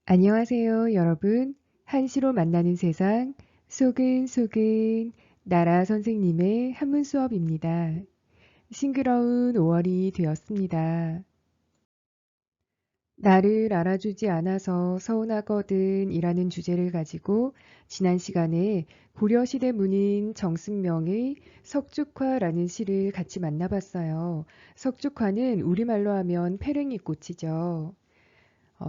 안녕하세요, 여러분. 한시로 만나는 세상, 속은 나라 선생님의 한문 수업입니다. 싱그러운 5월이 되었습니다. 나를 알아주지 않아서 서운하거든 이라는 주제를 가지고 지난 시간에 고려시대 문인 정승명의 석죽화라는 시를 같이 만나봤어요. 석죽화는 우리말로 하면 페랭이 꽃이죠.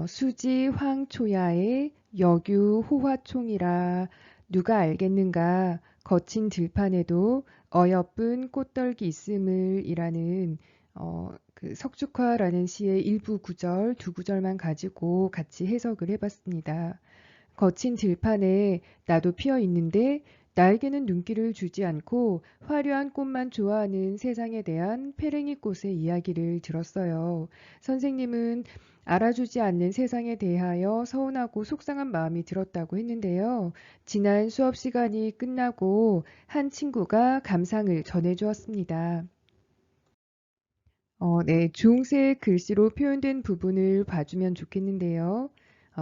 수지 황초야의 여규 호화총이라 누가 알겠는가 거친 들판에도 어여쁜 꽃떨기 있음을 이라는 그 석죽화라는 시의 일부 구절, 두 구절만 가지고 같이 해석을 해봤습니다. 거친 들판에 나도 피어 있는데 나에게는 눈길을 주지 않고 화려한 꽃만 좋아하는 세상에 대한 페랭이 꽃의 이야기를 들었어요. 선생님은 알아주지 않는 세상에 대하여 서운하고 속상한 마음이 들었다고 했는데요. 지난 수업 시간이 끝나고 한 친구가 감상을 전해주었습니다. 네, 주홍색 글씨로 표현된 부분을 봐주면 좋겠는데요.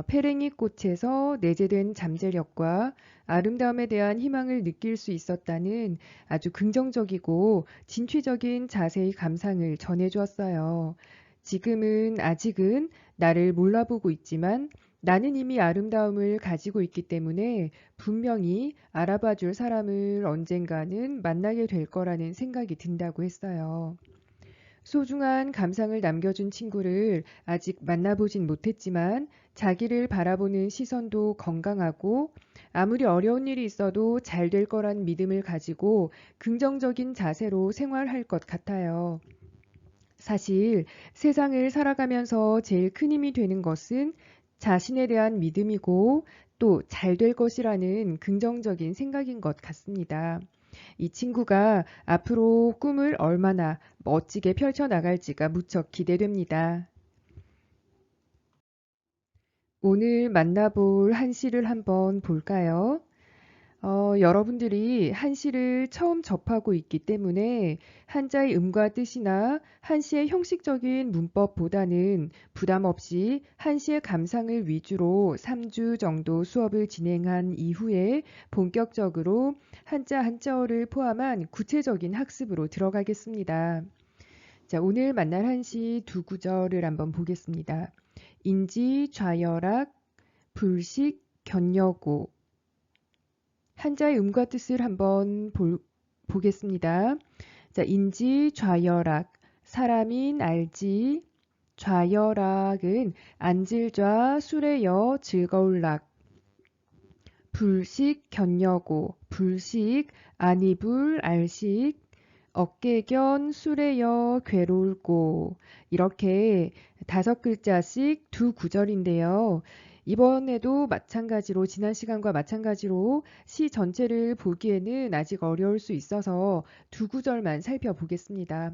페랭이 꽃에서 내재된 잠재력과 아름다움에 대한 희망을 느낄 수 있었다는 아주 긍정적이고 진취적인 자세의 감상을 전해주었어요. 지금은 아직은 나를 몰라보고 있지만 나는 이미 아름다움을 가지고 있기 때문에 분명히 알아봐 줄 사람을 언젠가는 만나게 될 거라는 생각이 든다고 했어요. 소중한 감상을 남겨준 친구를 아직 만나보진 못했지만 자기를 바라보는 시선도 건강하고 아무리 어려운 일이 있어도 잘 될 거란 믿음을 가지고 긍정적인 자세로 생활할 것 같아요. 사실 세상을 살아가면서 제일 큰 힘이 되는 것은 자신에 대한 믿음이고 또 잘 될 것이라는 긍정적인 생각인 것 같습니다. 이 친구가 앞으로 꿈을 얼마나 멋지게 펼쳐나갈지가 무척 기대됩니다. 오늘 만나볼 한시를 한번 볼까요? 여러분들이 한시를 처음 접하고 있기 때문에 한자의 음과 뜻이나 한시의 형식적인 문법보다는 부담 없이 한시의 감상을 위주로 3주 정도 수업을 진행한 이후에 본격적으로 한자 한자어를 포함한 구체적인 학습으로 들어가겠습니다. 자, 오늘 만날 한시 두 구절을 한번 보겠습니다. 인지 좌열악 불식 견여고 한자의 음과 뜻을 한번 보겠습니다. 자, 인지 좌열악 사람인 알지 좌열악은 앉을 좌 술의 여 즐거울 락 불식 견여고 불식 아니불 알식 어깨견 술의 여 괴로울고 이렇게 다섯 글자씩 두 구절인데요. 이번에도 마찬가지로 지난 시간과 마찬가지로 시 전체를 보기에는 아직 어려울 수 있어서 두 구절만 살펴보겠습니다.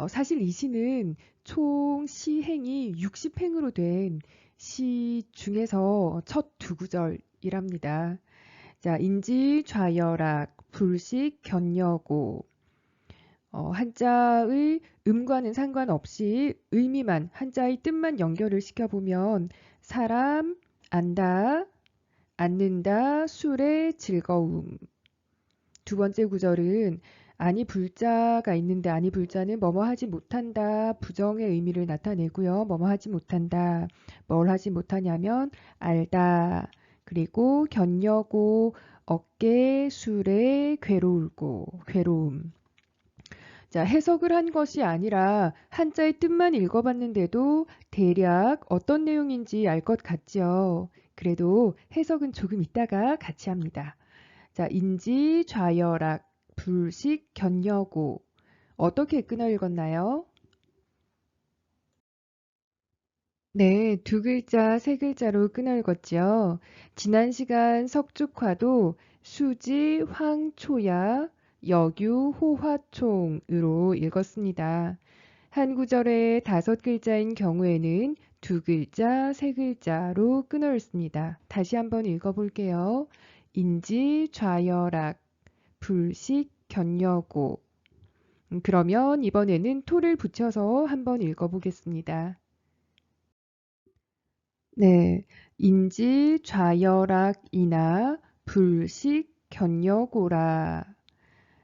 사실 이 시는 총 시행이 60행으로 된 시 중에서 첫 두 구절이랍니다. 자, 인지 좌열악 불식 견여고 한자의 음과는 상관없이 의미만 한자의 뜻만 연결을 시켜보면 사람, 안다, 앉는다, 술의 즐거움. 두 번째 구절은 아니 불자가 있는데 아니 불자는 뭐뭐 하지 못한다 부정의 의미를 나타내고요. 뭐뭐 하지 못한다. 뭘 하지 못하냐면 알다. 그리고 견려고 어깨 술에 괴로울고 괴로움. 자, 해석을 한 것이 아니라 한자의 뜻만 읽어봤는데도 대략 어떤 내용인지 알 것 같죠. 그래도 해석은 조금 이따가 같이 합니다. 자, 인지, 좌열악, 불식, 견여고. 어떻게 끊어 읽었나요? 네, 두 글자, 세 글자로 끊어 읽었죠. 지난 시간 석죽화도 수지, 황초야, 여규, 호화총으로 읽었습니다. 한 구절에 다섯 글자인 경우에는 두 글자, 세 글자로 끊어 읽습니다. 다시 한번 읽어볼게요. 인지, 좌열악, 불식, 견여고. 그러면 이번에는 토를 붙여서 한번 읽어보겠습니다. 네. 인지 좌열악이나 불식 견여고라.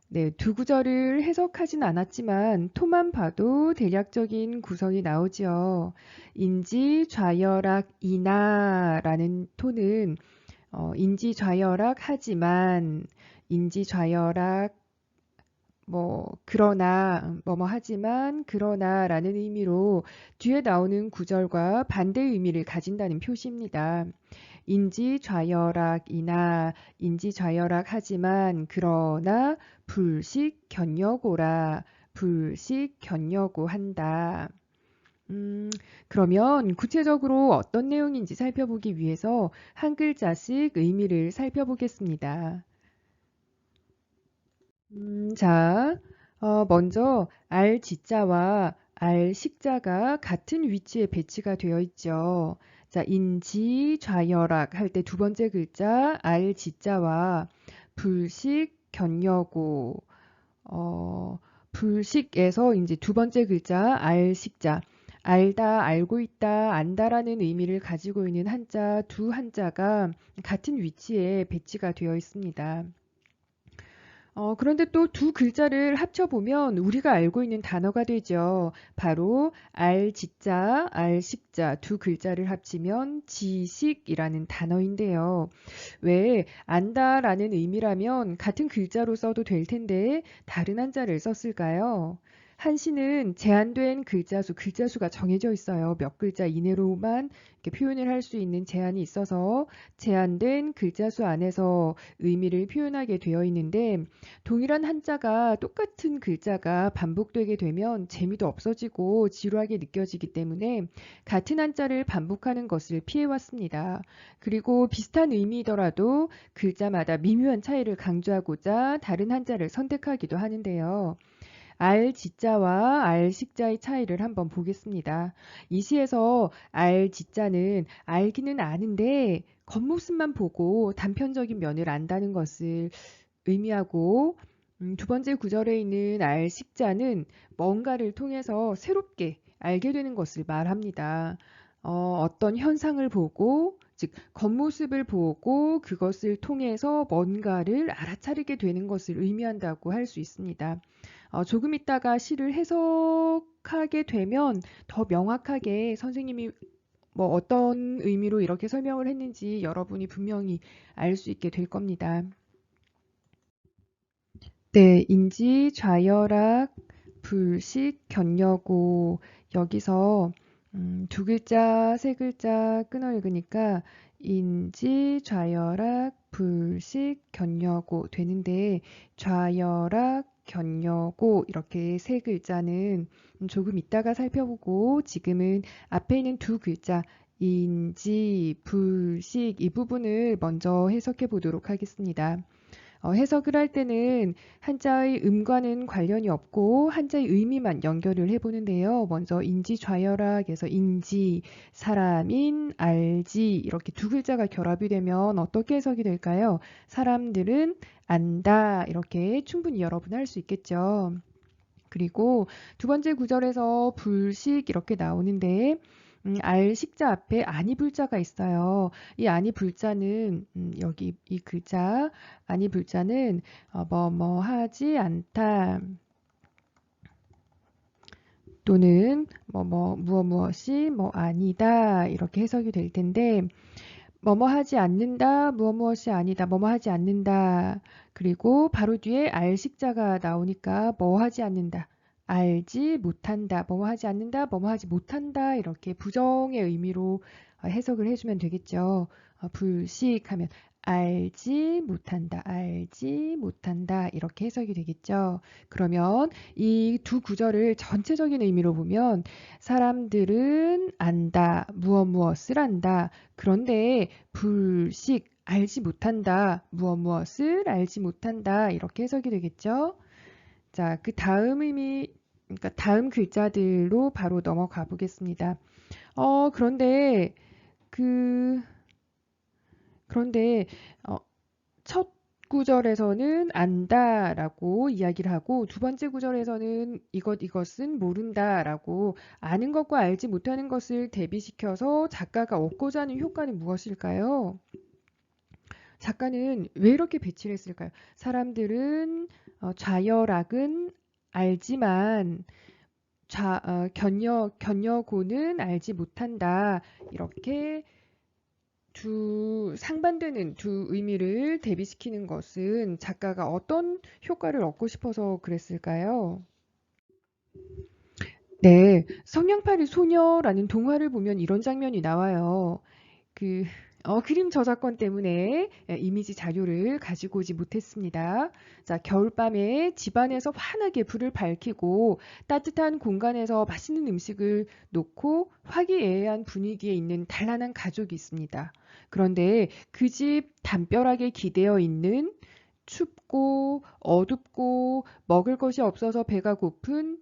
네, 두 구절을 해석하진 않았지만 토만 봐도 대략적인 구성이 나오죠. 인지 좌열악이나 라는 토는 인지 좌열악 하지만 인지 좌열악 그러나 뭐뭐 하지만 그러나라는 의미로 뒤에 나오는 구절과 반대 의미를 가진다는 표시입니다. 인지 좌열악이나 인지 좌열악 하지만 그러나 불식 견여고라. 불식 견여고 한다. 그러면 구체적으로 어떤 내용인지 살펴보기 위해서 한 글자씩 의미를 살펴보겠습니다. 자, 먼저 알 지자와 알 식자가 같은 위치에 배치가 되어 있죠. 자, 인지 좌열악 할 때 두 번째 글자 알 지자와 불식 견여고 불식에서 이제 두 번째 글자 알 식자 알다, 알고 있다, 안다라는 의미를 가지고 있는 한자 두 한자가 같은 위치에 배치가 되어 있습니다. 그런데 또 두 글자를 합쳐보면 우리가 알고 있는 단어가 되죠. 바로 알지자, 알식자 두 글자를 합치면 지식이라는 단어인데요. 왜 안다라는 의미라면 같은 글자로 써도 될 텐데 다른 한자를 썼을까요? 한시는 제한된 글자수가 정해져 있어요. 몇 글자 이내로만 이렇게 표현을 할 수 있는 제한이 있어서 제한된 글자수 안에서 의미를 표현하게 되어 있는데 동일한 한자가 똑같은 글자가 반복되게 되면 재미도 없어지고 지루하게 느껴지기 때문에 같은 한자를 반복하는 것을 피해왔습니다. 그리고 비슷한 의미이더라도 글자마다 미묘한 차이를 강조하고자 다른 한자를 선택하기도 하는데요. 알 지자와 알 식자의 차이를 한번 보겠습니다. 이 시에서 알 지자는 알기는 아는데 겉모습만 보고 단편적인 면을 안다는 것을 의미하고 두 번째 구절에 있는 알 식자는 뭔가를 통해서 새롭게 알게 되는 것을 말합니다. 어떤 현상을 보고 즉 겉모습을 보고 그것을 통해서 뭔가를 알아차리게 되는 것을 의미한다고 할 수 있습니다. 조금 있다가 시를 해석하게 되면 더 명확하게 선생님이 어떤 의미로 이렇게 설명을 했는지 여러분이 분명히 알 수 있게 될 겁니다. 네, 인지, 좌열악, 불식, 견여고 여기서 두 글자, 세 글자 끊어 읽으니까 인지, 좌열악, 불식, 견여고 되는데 좌열악, 견여고 이렇게 세 글자는 조금 이따가 살펴보고 지금은 앞에 있는 두 글자 인지, 불식 이 부분을 먼저 해석해 보도록 하겠습니다. 해석을 할 때는 한자의 음과는 관련이 없고 한자의 의미만 연결을 해보는데요. 먼저 인지좌열악에서 인지, 사람인, 알지 이렇게 두 글자가 결합이 되면 어떻게 해석이 될까요? 사람들은 안다 이렇게 충분히 여러분 할 수 있겠죠. 그리고 두 번째 구절에서 불식 이렇게 나오는데 알 식자 앞에 아니 불자가 있어요. 이 아니 불자는 여기 이 글자 아니 불자는 뭐 하지 않다 또는 무엇이 아니다 이렇게 해석이 될 텐데 뭐뭐 하지 않는다 무엇이 아니다 뭐뭐 하지 않는다 그리고 바로 뒤에 알 식자가 나오니까 뭐 하지 않는다 알지 못한다 뭐뭐 하지 않는다 뭐뭐 하지 못한다 이렇게 부정의 의미로 해석을 해주면 되겠죠. 불식하면 알지 못한다 이렇게 해석이 되겠죠. 그러면 이 두 구절을 전체적인 의미로 보면 사람들은 안다 무엇을 안다 그런데 불식 알지 못한다 무엇을 알지 못한다 이렇게 해석이 되겠죠. 자, 그 다음 의미 그러니까 다음 글자들로 바로 넘어가 보겠습니다. 그런데 그 그런데 어, 첫 구절에서는 안다라고 이야기를 하고 두 번째 구절에서는 이것은 모른다라고 아는 것과 알지 못하는 것을 대비시켜서 작가가 얻고자 하는 효과는 무엇일까요? 작가는 왜 이렇게 배치를 했을까요? 사람들은 좌열악은 알지만 견여고는 알지 못한다. 이렇게 상반되는 두 의미를 대비시키는 것은 작가가 어떤 효과를 얻고 싶어서 그랬을까요? 네, 성냥팔이 소녀라는 동화를 보면 이런 장면이 나와요. 그 그림 저작권 때문에 이미지 자료를 가지고 오지 못했습니다. 자, 겨울밤에 집안에서 환하게 불을 밝히고 따뜻한 공간에서 맛있는 음식을 놓고 화기애애한 분위기에 있는 단란한 가족이 있습니다. 그런데 그 집 담벼락에 기대어 있는 춥고 어둡고 먹을 것이 없어서 배가 고픈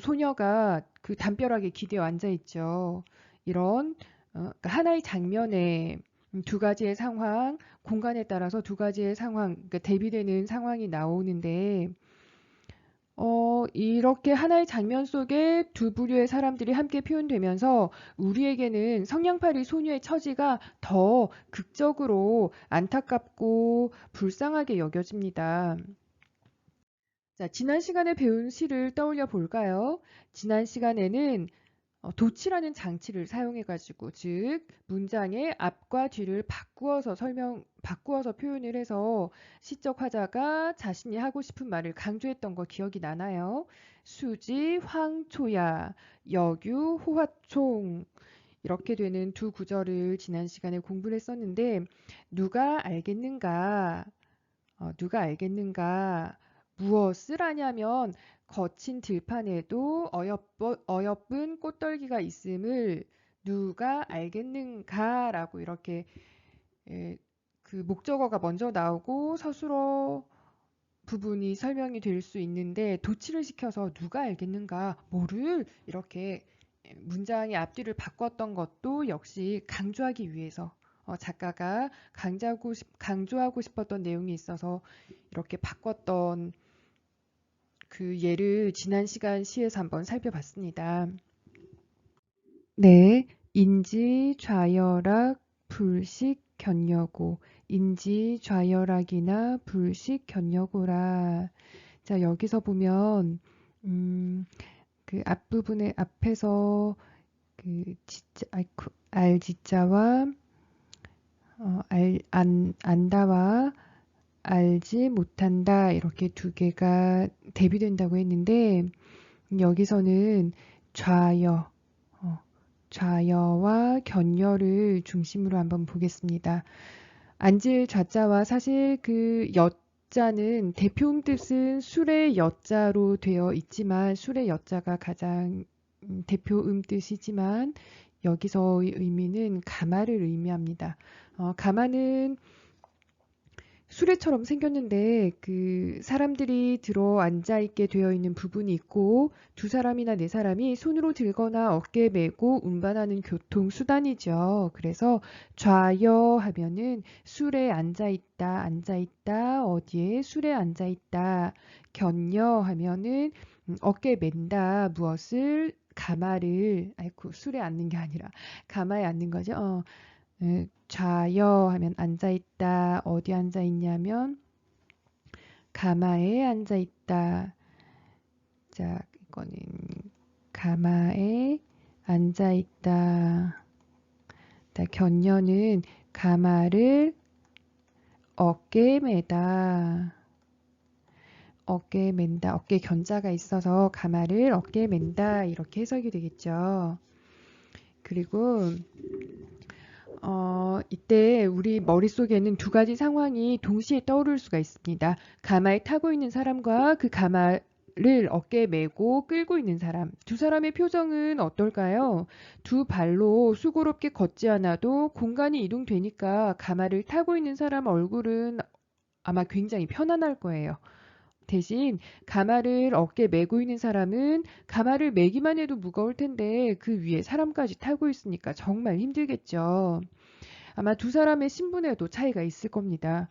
소녀가 그 담벼락에 기대어 앉아 있죠. 이런 그러니까 하나의 장면에 두 가지의 상황, 공간에 따라서 두 가지의 상황, 그러니까 대비되는 상황이 나오는데, 이렇게 하나의 장면 속에 두 부류의 사람들이 함께 표현되면서 우리에게는 성냥팔이 소녀의 처지가 더 극적으로 안타깝고 불쌍하게 여겨집니다. 자, 지난 시간에 배운 시를 떠올려 볼까요? 지난 시간에는 도치라는 장치를 사용해가지고, 즉, 문장의 앞과 뒤를 바꾸어서 표현을 해서 시적 화자가 자신이 하고 싶은 말을 강조했던 거 기억이 나나요? 수지, 황초야, 여규, 호화총. 이렇게 되는 두 구절을 지난 시간에 공부를 했었는데, 누가 알겠는가? 누가 알겠는가? 무엇을 아냐면 거친 들판에도 어여쁜 꽃떨기가 있음을 누가 알겠는가라고 이렇게 그 목적어가 먼저 나오고 서술어 부분이 설명이 될 수 있는데 도치를 시켜서 누가 알겠는가 뭐를 이렇게 문장의 앞뒤를 바꿨던 것도 역시 강조하기 위해서 작가가 강조하고 싶었던 내용이 있어서 이렇게 바꿨던 그 예를 지난 시간 시에서 한번 살펴봤습니다. 네, 인지, 좌열악, 불식, 견여고. 인지, 좌열악이나 불식, 견여고라. 자, 여기서 보면 그 앞부분에 앞에서 그 지자, 알지자와 안다와 알지 못한다 이렇게 두 개가 대비된다고 했는데 여기서는 좌여, 어, 좌여와 견여를 중심으로 한번 보겠습니다. 앉을 좌자와 사실 그 여자는 대표음 뜻은 술의 여자로 되어 있지만 술의 여자가 가장 대표음 뜻이지만 여기서의 의미는 가마를 의미합니다. 가마는 수레처럼 생겼는데 그 사람들이 들어 앉아 있게 되어 있는 부분이 있고 두 사람이나 네 사람이 손으로 들거나 어깨에 메고 운반하는 교통 수단이죠. 그래서 좌여 하면은 술에 앉아 있다, 앉아 있다, 어디에 술에 앉아 있다. 견여 하면은 어깨에 맨다, 무엇을 가마를 아이고 술에 앉는 게 아니라 가마에 앉는 거죠. 좌여 하면 앉아 있다. 어디 앉아 있냐면 가마에 앉아 있다. 자, 이거는 가마에 앉아 있다. 자, 견여는 가마를 어깨에 매다. 어깨에 맨다. 어깨에 견자가 있어서 가마를 어깨에 맨다. 이렇게 해석이 되겠죠. 그리고 이때 우리 머릿속에는 두 가지 상황이 동시에 떠오를 수가 있습니다. 가마에 타고 있는 사람과 그 가마를 어깨에 메고 끌고 있는 사람. 두 사람의 표정은 어떨까요? 두 발로 수고롭게 걷지 않아도 공간이 이동되니까 가마를 타고 있는 사람 얼굴은 아마 굉장히 편안할 거예요. 대신 가마를 어깨에 메고 있는 사람은 가마를 메기만 해도 무거울 텐데 그 위에 사람까지 타고 있으니까 정말 힘들겠죠. 아마 두 사람의 신분에도 차이가 있을 겁니다.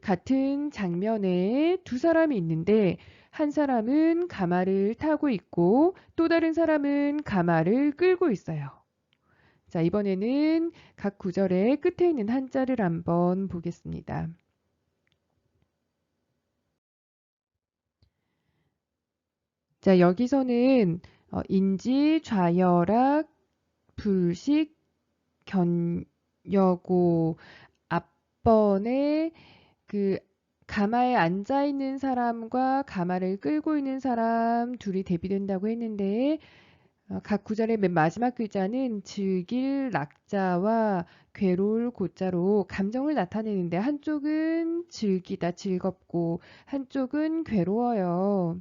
같은 장면에 두 사람이 있는데 한 사람은 가마를 타고 있고 또 다른 사람은 가마를 끌고 있어요. 자, 이번에는 각 구절의 끝에 있는 한자를 한번 보겠습니다. 자, 여기서는 인지, 좌열악, 불식, 견여고 앞번에 그 가마에 앉아 있는 사람과 가마를 끌고 있는 사람 둘이 대비된다고 했는데 각 구절의 맨 마지막 글자는 즐길 낙자와 괴로울 고자로 감정을 나타내는데 한쪽은 즐기다 즐겁고 한쪽은 괴로워요.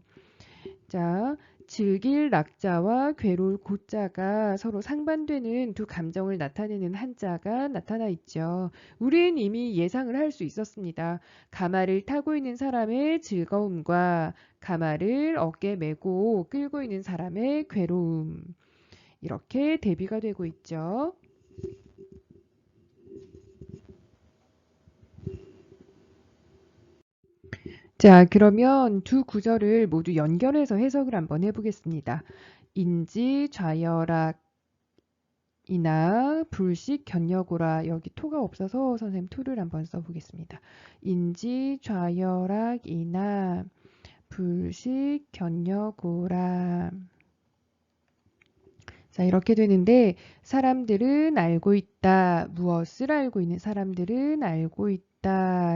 자, 즐길 낙자와 괴로울 고자가 서로 상반되는 두 감정을 나타내는 한자가 나타나 있죠. 우리는 이미 예상을 할 수 있었습니다. 가마를 타고 있는 사람의 즐거움과 가마를 어깨에 메고 끌고 있는 사람의 괴로움. 이렇게 대비가 되고 있죠. 자, 그러면 두 구절을 모두 연결해서 해석을 한번 해보겠습니다. 인지, 좌열악, 이나 불식 견여고라 여기 토가 없어서 선생님 토를 한번 써보겠습니다. 인지 좌열악 이나 불식 견여고라. 자, 이렇게 되는데 사람들은 알고 있다. 무엇을 알고 있는 사람들은 알고 있다.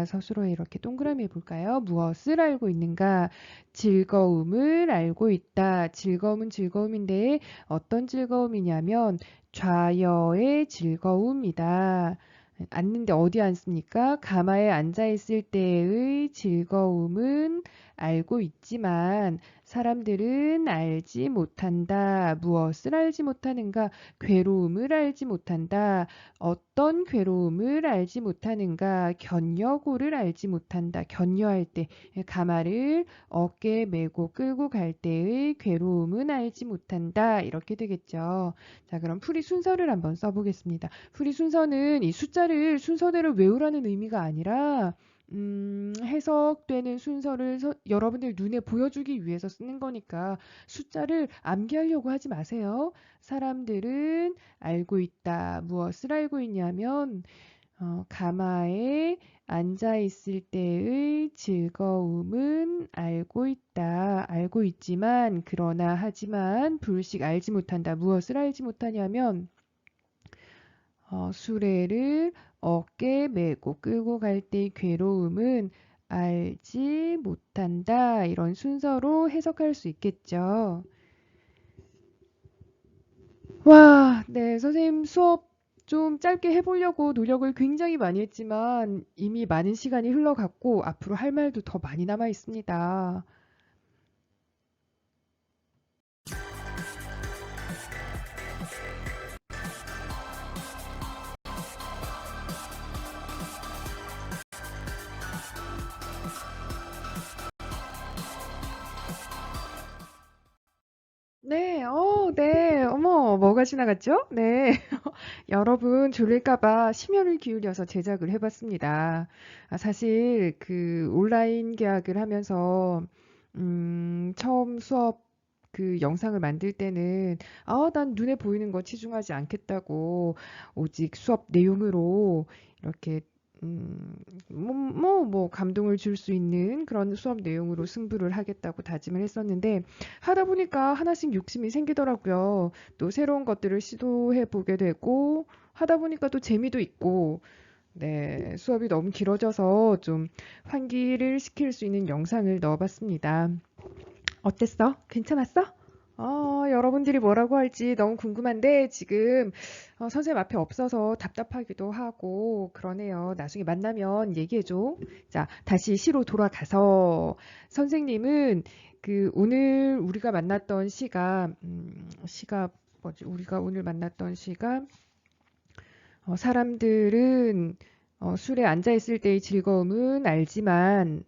서술어에 이렇게 동그라미 해볼까요? 무엇을 알고 있는가? 즐거움을 알고 있다. 즐거움은 즐거움인데 어떤 즐거움이냐면 좌여의 즐거움이다. 앉는데 어디 앉습니까? 가마에 앉아 있을 때의 즐거움은 알고 있지만 사람들은 알지 못한다. 무엇을 알지 못하는가? 괴로움을 알지 못한다. 어떤 괴로움을 알지 못하는가? 견여고를 알지 못한다. 견여할 때 가마를 어깨에 메고 끌고 갈 때의 괴로움은 알지 못한다. 이렇게 되겠죠. 자, 그럼 풀이 순서를 한번 써보겠습니다. 풀이 순서는 이 숫자를 순서대로 외우라는 의미가 아니라 해석되는 순서를 여러분들 눈에 보여주기 위해서 쓰는 거니까 숫자를 암기하려고 하지 마세요. 사람들은 알고 있다. 무엇을 알고 있냐면 가마에 앉아 있을 때의 즐거움은 알고 있다. 알고 있지만 그러나 하지만 불식 알지 못한다. 무엇을 알지 못하냐면 수레를 어깨에 메고 끌고 갈 때의 괴로움은 알지 못한다. 이런 순서로 해석할 수 있겠죠. 와, 네, 선생님 수업 좀 짧게 해보려고 노력을 굉장히 많이 했지만 이미 많은 시간이 흘러갔고 앞으로 할 말도 더 많이 남아 있습니다. 네, 네, 어머, 뭐가 지나갔죠? 네. 여러분 졸릴까봐 심혈을 기울여서 제작을 해봤습니다. 사실 그 온라인 계약을 하면서 처음 수업 그 영상을 만들 때는 난 눈에 보이는 거 치중하지 않겠다고 오직 수업 내용으로 이렇게 감동을 줄 수 있는 그런 수업 내용으로 승부를 하겠다고 다짐을 했었는데 하다 보니까 하나씩 욕심이 생기더라고요. 또 새로운 것들을 시도해 보게 되고 하다 보니까 또 재미도 있고 네, 수업이 너무 길어져서 좀 환기를 시킬 수 있는 영상을 넣어봤습니다. 어땠어? 괜찮았어? 여러분들이 뭐라고 할지 너무 궁금한데 지금 선생님 앞에 없어서 답답하기도 하고 그러네요. 나중에 만나면 얘기해줘. 자, 다시 시로 돌아가서 선생님은 그 오늘 우리가 만났던 시가 뭐지? 우리가 오늘 만났던 시가 사람들은 술에 앉아 있을 때의 즐거움은 알지만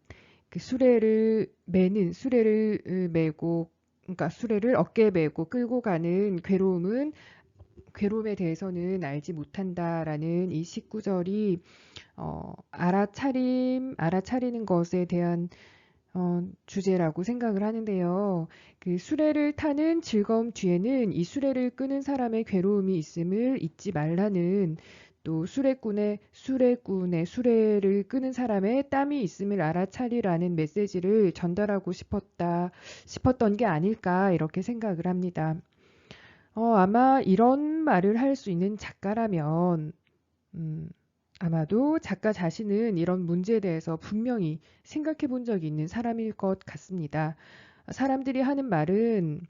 그 수레를 메고 그러니까 수레를 어깨에 메고 끌고 가는 괴로움은 괴로움에 대해서는 알지 못한다라는 이 19절이 알아차리는 것에 대한 주제라고 생각을 하는데요. 그 수레를 타는 즐거움 뒤에는 이 수레를 끄는 사람의 괴로움이 있음을 잊지 말라는, 또 수레꾼의 수레를 끄는 사람의 땀이 있음을 알아차리라는 메시지를 전달하고 싶었던 게 아닐까 이렇게 생각을 합니다. 아마 이런 말을 할 수 있는 작가라면 음, 아마도 작가 자신은 이런 문제에 대해서 분명히 생각해 본 적이 있는 사람일 것 같습니다. 사람들이 하는 말은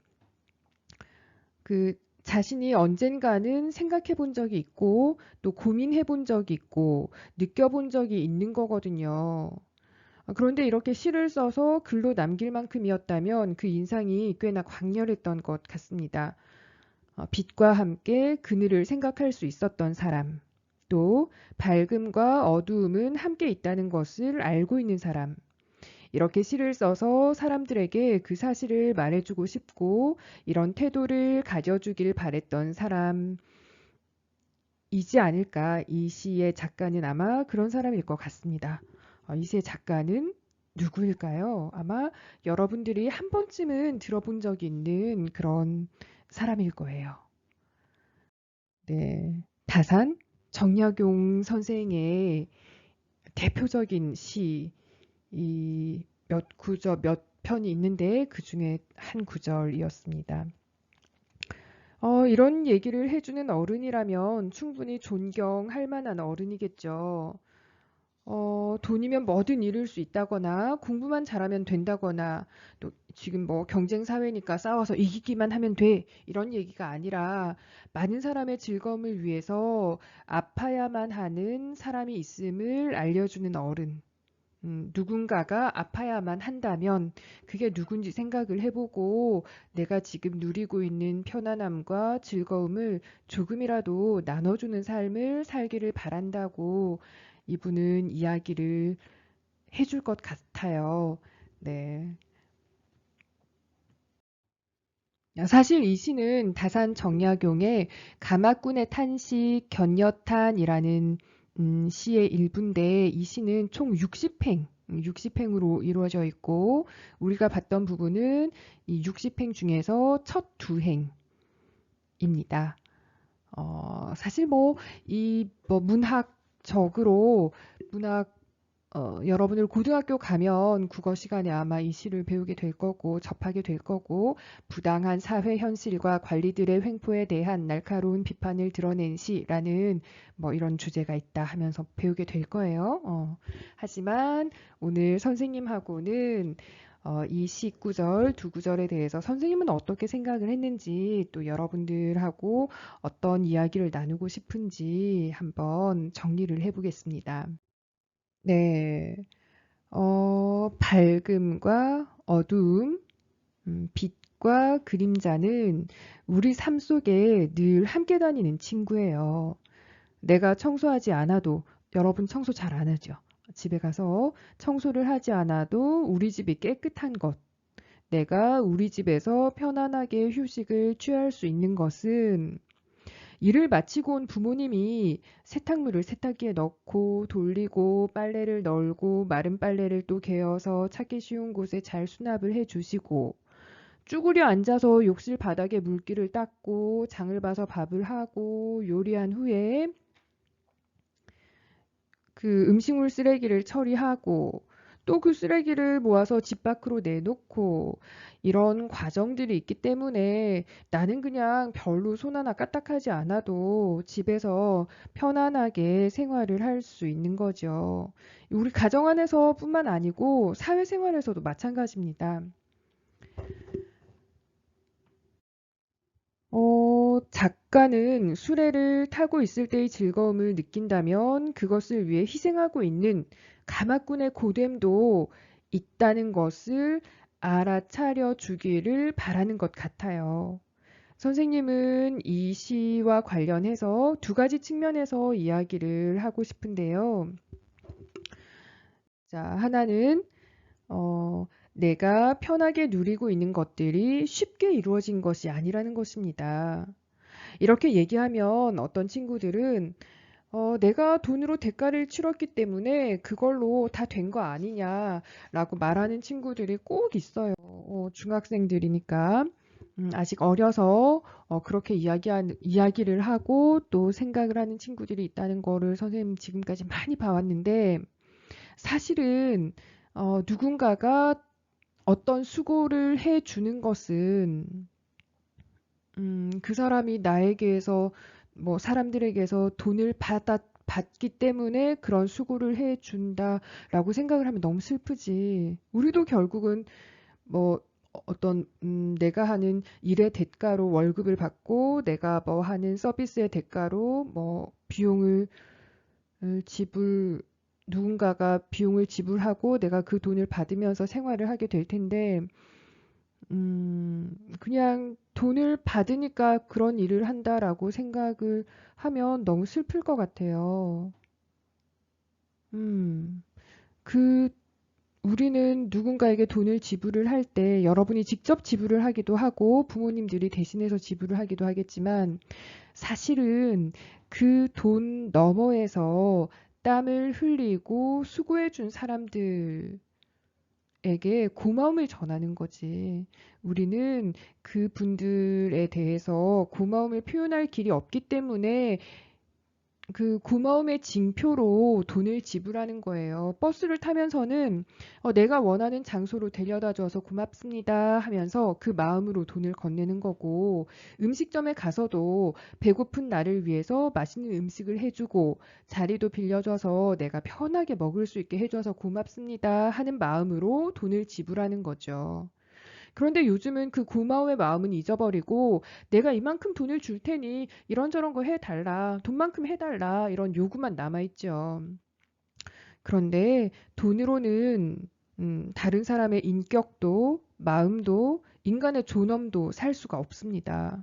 그 자신이 언젠가는 생각해 본 적이 있고 또 고민해 본 적이 있고 느껴본 적이 있는 거거든요. 그런데 이렇게 시를 써서 글로 남길 만큼이었다면 그 인상이 꽤나 광렬했던 것 같습니다. 빛과 함께 그늘을 생각할 수 있었던 사람, 또 밝음과 어두움은 함께 있다는 것을 알고 있는 사람, 이렇게 시를 써서 사람들에게 그 사실을 말해주고 싶고 이런 태도를 가져주길 바랬던 사람이지 않을까. 이 시의 작가는 아마 그런 사람일 것 같습니다. 이 시의 작가는 누구일까요? 아마 여러분들이 한 번쯤은 들어본 적이 있는 그런 사람일 거예요. 네. 다산 정약용 선생의 대표적인 시, 이 몇 편이 있는데 그 중에 한 구절이었습니다. 이런 얘기를 해주는 어른이라면 충분히 존경할 만한 어른이겠죠. 돈이면 뭐든 이룰 수 있다거나 공부만 잘하면 된다거나 또 지금 뭐 경쟁 사회니까 싸워서 이기기만 하면 돼 이런 얘기가 아니라 많은 사람의 즐거움을 위해서 아파야만 하는 사람이 있음을 알려주는 어른. 누군가가 아파야만 한다면 그게 누군지 생각을 해보고 내가 지금 누리고 있는 편안함과 즐거움을 조금이라도 나눠주는 삶을 살기를 바란다고 이분은 이야기를 해줄 것 같아요. 네. 사실 이 시는 다산 정약용의 가마꾼의 탄식 견여탄이라는 시의 일부인데 이 시는 총 60행, 60행으로 이루어져 있고 우리가 봤던 부분은 이 60행 중에서 첫 두 행입니다. 사실 뭐 문학적으로 문학 여러분들 고등학교 가면 국어 시간에 아마 이 시를 배우게 될 거고 접하게 될 거고 부당한 사회 현실과 관리들의 횡포에 대한 날카로운 비판을 드러낸 시라는 뭐 이런 주제가 있다 하면서 배우게 될 거예요. 하지만 오늘 선생님하고는 이 시 구절, 두 구절에 대해서 선생님은 어떻게 생각을 했는지 또 여러분들하고 어떤 이야기를 나누고 싶은지 한번 정리를 해보겠습니다. 네. 밝음과 어두움, 빛과 그림자는 우리 삶 속에 늘 함께 다니는 친구예요. 내가 청소하지 않아도, 여러분 청소 잘 안 하죠? 집에 가서 청소를 하지 않아도 우리 집이 깨끗한 것, 내가 우리 집에서 편안하게 휴식을 취할 수 있는 것은 일을 마치고 온 부모님이 세탁물을 세탁기에 넣고 돌리고 빨래를 널고 마른 빨래를 또 개어서 찾기 쉬운 곳에 잘 수납을 해 주시고 쭈그려 앉아서 욕실 바닥에 물기를 닦고 장을 봐서 밥을 하고 요리한 후에 그 음식물 쓰레기를 처리하고 또 그 쓰레기를 모아서 집 밖으로 내놓고 이런 과정들이 있기 때문에 나는 그냥 별로 손 하나 까딱하지 않아도 집에서 편안하게 생활을 할 수 있는 거죠. 우리 가정 안에서뿐만 아니고 사회생활에서도 마찬가지입니다. 작가는 수레를 타고 있을 때의 즐거움을 느낀다면 그것을 위해 희생하고 있는 가마꾼의 고됨도 있다는 것을 알아차려 주기를 바라는 것 같아요. 선생님은 이 시와 관련해서 두 가지 측면에서 이야기를 하고 싶은데요. 자, 하나는 내가 편하게 누리고 있는 것들이 쉽게 이루어진 것이 아니라는 것입니다. 이렇게 얘기하면 어떤 친구들은 내가 돈으로 대가를 치렀기 때문에 그걸로 다 된 거 아니냐라고 말하는 친구들이 꼭 있어요. 중학생들이니까. 아직 어려서 그렇게 이야기를 하고 또 생각을 하는 친구들이 있다는 거를 선생님 지금까지 많이 봐왔는데 사실은 누군가가 어떤 수고를 해주는 것은 그 사람이 나에게서 뭐 사람들에게서 돈을 받기 때문에 그런 수고를 해준다라고 생각을 하면 너무 슬프지. 우리도 결국은 뭐 어떤 내가 하는 일의 대가로 월급을 받고 내가 뭐 하는 서비스의 대가로 뭐 비용을 지불 누군가가 비용을 지불하고 내가 그 돈을 받으면서 생활을 하게 될 텐데 그냥 돈을 받으니까 그런 일을 한다라고 생각을 하면 너무 슬플 것 같아요. 음, 그 우리는 누군가에게 돈을 지불을 할 때 여러분이 직접 지불을 하기도 하고 부모님들이 대신해서 지불을 하기도 하겠지만 사실은 그 돈 너머에서 땀을 흘리고 수고해 준 사람들에게 고마움을 전하는 거지. 우리는 그 분들에 대해서 고마움을 표현할 길이 없기 때문에 그 고마움의 징표로 돈을 지불하는 거예요. 버스를 타면서는 내가 원하는 장소로 데려다 줘서 고맙습니다 하면서 그 마음으로 돈을 건네는 거고 음식점에 가서도 배고픈 나를 위해서 맛있는 음식을 해주고 자리도 빌려줘서 내가 편하게 먹을 수 있게 해줘서 고맙습니다 하는 마음으로 돈을 지불하는 거죠. 그런데 요즘은 그 고마움의 마음은 잊어버리고 내가 이만큼 돈을 줄 테니 이런저런 거 해달라, 돈만큼 해달라 이런 요구만 남아있죠. 그런데 돈으로는 다른 사람의 인격도 마음도 인간의 존엄도 살 수가 없습니다.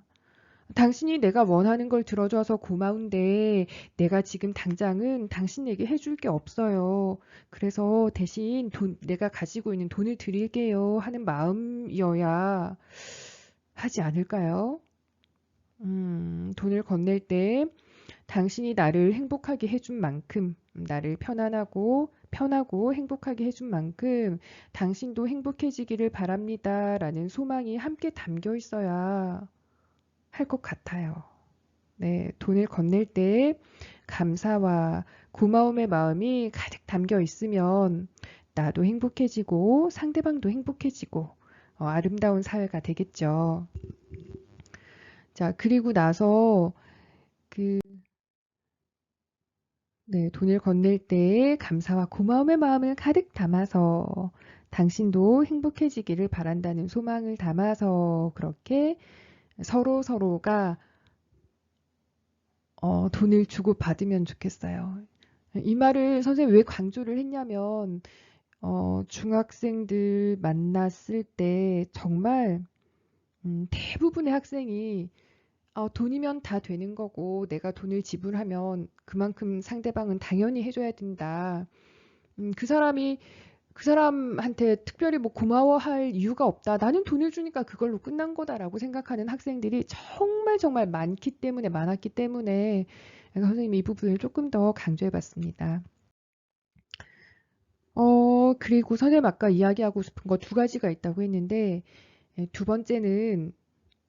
당신이 내가 원하는 걸 들어줘서 고마운데 내가 지금 당장은 당신에게 해줄 게 없어요. 그래서 대신 내가 가지고 있는 돈을 드릴게요 하는 마음이어야 하지 않을까요? 돈을 건넬 때 당신이 나를 행복하게 해준 만큼, 나를 편하고 행복하게 해준 만큼 당신도 행복해지기를 바랍니다 라는 소망이 함께 담겨 있어야 할 것 같아요. 네, 돈을 건넬 때 감사와 고마움의 마음이 가득 담겨 있으면 나도 행복해지고 상대방도 행복해지고 아름다운 사회가 되겠죠. 자, 그리고 나서 그 네, 돈을 건넬 때 감사와 고마움의 마음을 가득 담아서 당신도 행복해지기를 바란다는 소망을 담아서 그렇게 서로가 돈을 주고 받으면 좋겠어요. 이 말을 선생님이 왜 강조를 했냐면, 중학생들 만났을 때 정말 대부분의 학생이 돈이면 다 되는 거고 내가 돈을 지불하면 그만큼 상대방은 당연히 해줘야 된다. 그 사람한테 특별히 뭐 고마워할 이유가 없다. 나는 돈을 주니까 그걸로 끝난 거다라고 생각하는 학생들이 정말 정말 많았기 때문에 선생님이 이 부분을 조금 더 강조해 봤습니다. 그리고 선생님 아까 이야기하고 싶은 거 두 가지가 있다고 했는데, 두 번째는,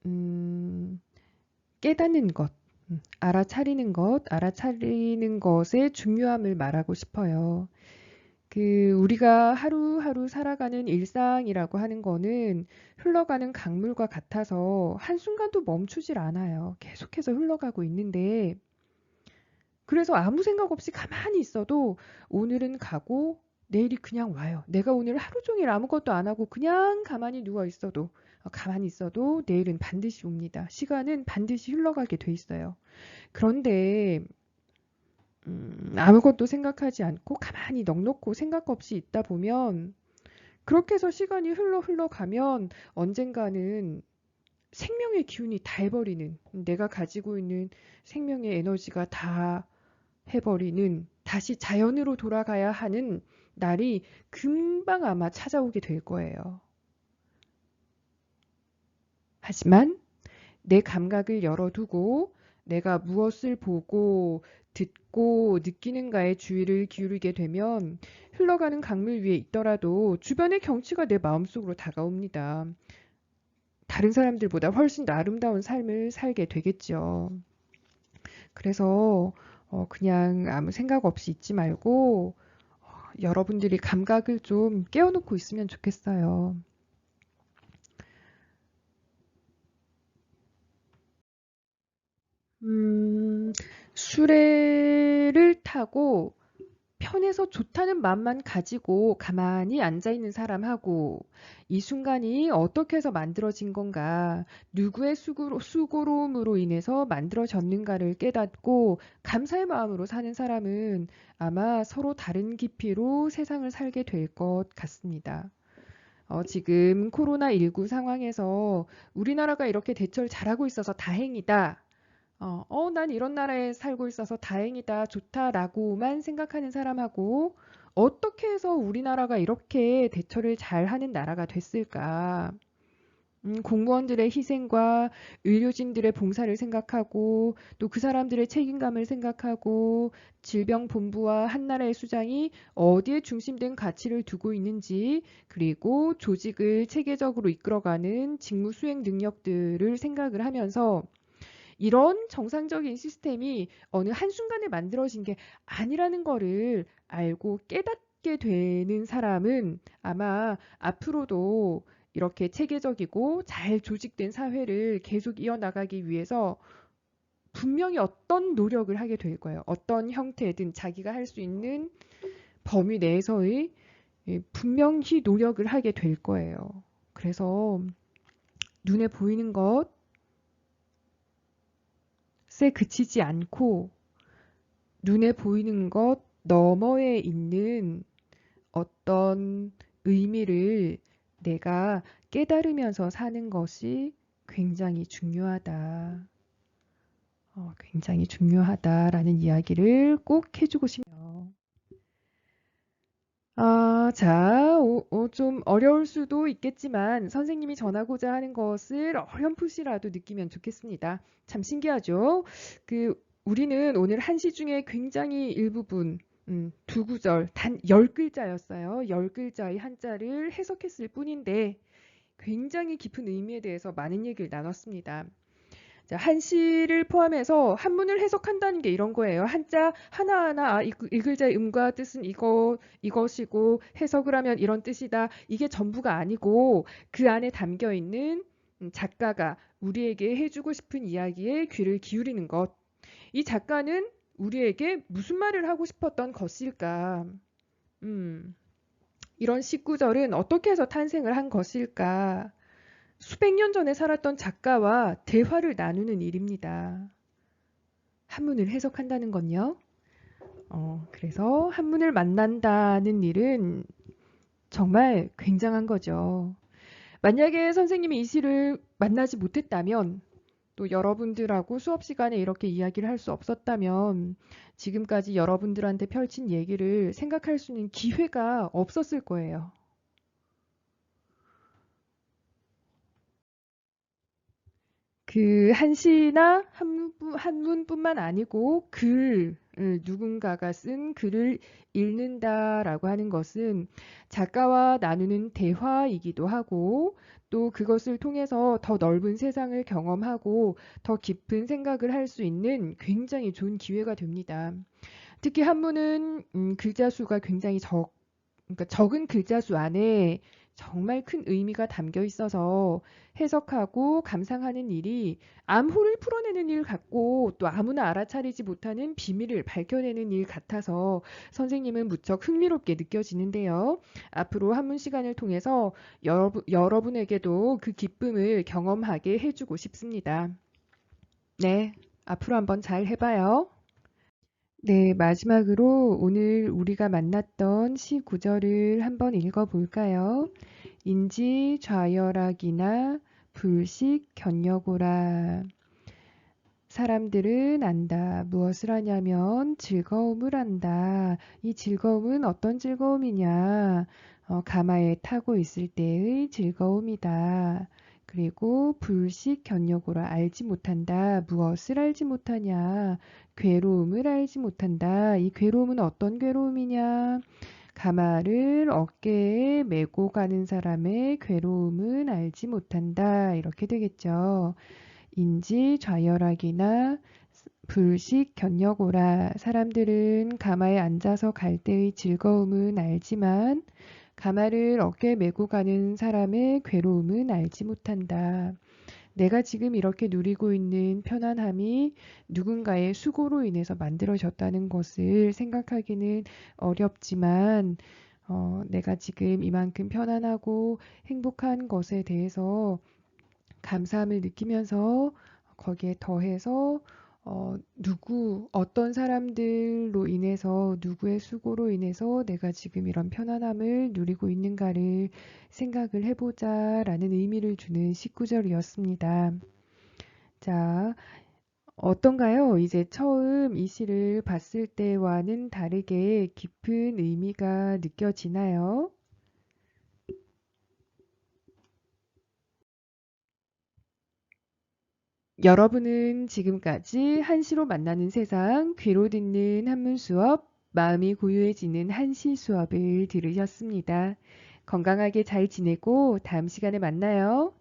음, 깨닫는 것, 알아차리는 것의 중요함을 말하고 싶어요. 우리가 하루하루 살아가는 일상이라고 하는 거는 흘러가는 강물과 같아서 한순간도 멈추질 않아요. 계속해서 흘러가고 있는데, 그래서 아무 생각 없이 가만히 있어도 오늘은 가고 내일이 그냥 와요. 내가 오늘 하루 종일 아무것도 안 하고 그냥 가만히 있어도 내일은 반드시 옵니다. 시간은 반드시 흘러가게 돼 있어요. 그런데 아무것도 생각하지 않고 가만히 넋놓고 생각 없이 있다 보면 그렇게 해서 시간이 흘러가면 언젠가는 생명의 기운이 다 해버리는 내가 가지고 있는 생명의 에너지가 다 해버리는 다시 자연으로 돌아가야 하는 날이 금방 아마 찾아오게 될 거예요. 하지만 내 감각을 열어두고 내가 무엇을 보고 듣고 느끼는가에 주의를 기울이게 되면 흘러가는 강물 위에 있더라도 주변의 경치가 내 마음속으로 다가옵니다. 다른 사람들보다 훨씬 더 아름다운 삶을 살게 되겠죠. 그래서 그냥 아무 생각 없이 있지 말고 여러분들이 감각을 좀 깨워놓고 있으면 좋겠어요. 음, 수레를 타고 편해서 좋다는 마음만 가지고 가만히 앉아 있는 사람하고 이 순간이 어떻게 해서 만들어진 건가, 누구의 수고로움으로 인해서 만들어졌는가를 깨닫고 감사의 마음으로 사는 사람은 아마 서로 다른 깊이로 세상을 살게 될 것 같습니다. 지금 코로나19 상황에서 우리나라가 이렇게 대처를 잘하고 있어서 다행이다. 난 이런 나라에 살고 있어서 다행이다, 좋다라고만 생각하는 사람하고 어떻게 해서 우리나라가 이렇게 대처를 잘하는 나라가 됐을까? 공무원들의 희생과 의료진들의 봉사를 생각하고 또 그 사람들의 책임감을 생각하고 질병본부와 한나라의 수장이 어디에 중심된 가치를 두고 있는지 그리고 조직을 체계적으로 이끌어가는 직무 수행 능력들을 생각을 하면서 이런 정상적인 시스템이 어느 한순간에 만들어진 게 아니라는 거를 알고 깨닫게 되는 사람은 아마 앞으로도 이렇게 체계적이고 잘 조직된 사회를 계속 이어나가기 위해서 분명히 어떤 노력을 하게 될 거예요. 어떤 형태든 자기가 할 수 있는 범위 내에서의 분명히 노력을 하게 될 거예요. 그래서 눈에 보이는 것에 그치지 않고 눈에 보이는 것 너머에 있는 어떤 의미를 내가 깨달으면서 사는 것이 굉장히 중요하다. 굉장히 중요하다라는 이야기를 꼭 해주고 싶네요. 자, 좀 어려울 수도 있겠지만 선생님이 전하고자 하는 것을 어렴풋이라도 느끼면 좋겠습니다. 참 신기하죠? 우리는 오늘 한시 중에 굉장히 일부분, 두 구절, 단 10글자였어요. 10글자의 한자를 해석했을 뿐인데 굉장히 깊은 의미에 대해서 많은 얘기를 나눴습니다. 자, 한시를 포함해서 한문을 해석한다는 게 이런 거예요. 한자 하나하나 이 글자의 음과 뜻은 이것이고 해석을 하면 이런 뜻이다. 이게 전부가 아니고 그 안에 담겨 있는 작가가 우리에게 해주고 싶은 이야기에 귀를 기울이는 것. 이 작가는 우리에게 무슨 말을 하고 싶었던 것일까? 음, 이런 19절은 어떻게 해서 탄생을 한 것일까? 수백 년 전에 살았던 작가와 대화를 나누는 일입니다. 한문을 해석한다는 건요. 그래서 한문을 만난다는 일은 정말 굉장한 거죠. 만약에 선생님이 이 시를 만나지 못했다면 또 여러분들하고 수업 시간에 이렇게 이야기를 할 수 없었다면 지금까지 여러분들한테 펼친 얘기를 생각할 수 있는 기회가 없었을 거예요. 그 한시나 한문뿐만 아니고 누군가가 쓴 글을 읽는다라고 하는 것은 작가와 나누는 대화이기도 하고 또 그것을 통해서 더 넓은 세상을 경험하고 더 깊은 생각을 할 수 있는 굉장히 좋은 기회가 됩니다. 특히 한문은 글자 수가 굉장히 그러니까 적은 글자 수 안에 정말 큰 의미가 담겨 있어서 해석하고 감상하는 일이 암호를 풀어내는 일 같고 또 아무나 알아차리지 못하는 비밀을 밝혀내는 일 같아서 선생님은 무척 흥미롭게 느껴지는데요. 앞으로 한문 시간을 통해서 여러분에게도 그 기쁨을 경험하게 해주고 싶습니다. 네, 앞으로 한번 잘 해봐요. 네, 마지막으로 오늘 우리가 만났던 시 구절을 한번 읽어볼까요? 인지 좌열악이나 불식 견여고라. 사람들은 안다. 무엇을 하냐면 즐거움을 안다. 이 즐거움은 어떤 즐거움이냐? 가마에 타고 있을 때의 즐거움이다. 그리고 불식 견여고라 알지 못한다. 무엇을 알지 못하냐? 괴로움을 알지 못한다. 이 괴로움은 어떤 괴로움이냐? 가마를 어깨에 메고 가는 사람의 괴로움은 알지 못한다. 이렇게 되겠죠. 인지 좌열하기나 불식 견여고라. 사람들은 가마에 앉아서 갈 때의 즐거움은 알지만 가마를 어깨에 메고 가는 사람의 괴로움은 알지 못한다. 내가 지금 이렇게 누리고 있는 편안함이 누군가의 수고로 인해서 만들어졌다는 것을 생각하기는 어렵지만, 내가 지금 이만큼 편안하고 행복한 것에 대해서 감사함을 느끼면서 거기에 더해서 어떤 사람들로 인해서, 누구의 수고로 인해서 내가 지금 이런 편안함을 누리고 있는가를 생각을 해보자라는 의미를 주는 19절이었습니다. 자, 어떤가요? 이제 처음 이 시를 봤을 때와는 다르게 깊은 의미가 느껴지나요? 여러분은 지금까지 한시로 만나는 세상, 귀로 듣는 한문 수업, 마음이 고요해지는 한시 수업을 들으셨습니다. 건강하게 잘 지내고 다음 시간에 만나요.